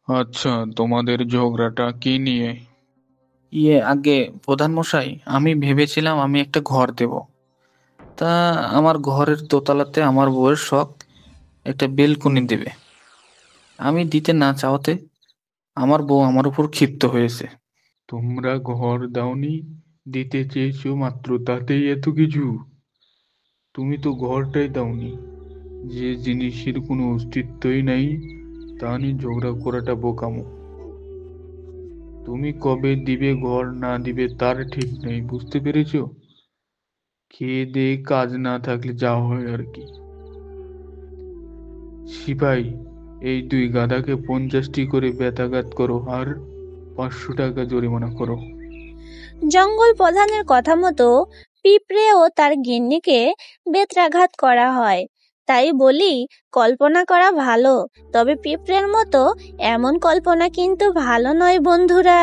আচ্ছা, তোমাদের ঝগড়াটা কি নিয়ে? আগে প্রধান মশাই, আমি ভেবেছিলাম আমি একটা ঘর দেব। তা আমার ঘরের দোতলাতে আমার বউয়ের শখ একটা বেলকনি দেবে। আমি দিতে না চাওয়াতে আমার বউ আমার উপর ক্ষিপ্ত হয়েছে। তোমরা ঘর দাওনি, দিতে চেয়েছো মাত্র, তাতেই এত কিছু? তুমি তো ঘরটাই দাওনি। যে জিনিসের কোনো অস্তিত্বই নাই তা নিয়ে ঝগড়া করাটা বোকামো। তুমি কবে দিবে ঘর, না দিবে তার ঠিক নেই, বুঝতে পেরেছো? খেয়ে দেয়ে কাজ না থাকলে যা হয় আর কি। সিপাই, এই দুই গাধাকে 50টি করে বেত্রাঘাত করো আর 500 টাকা জরিমানা করো। জঙ্গল প্রধানের কথা মতো পিঁপড়ে ও তার গিন্নিকে বেত্রাঘাত করা হয়। তাই বলি, কল্পনা করা ভালো, তবে পিঁপড়ের মতো এমন কল্পনা কিন্তু ভালো নয় বন্ধুরা।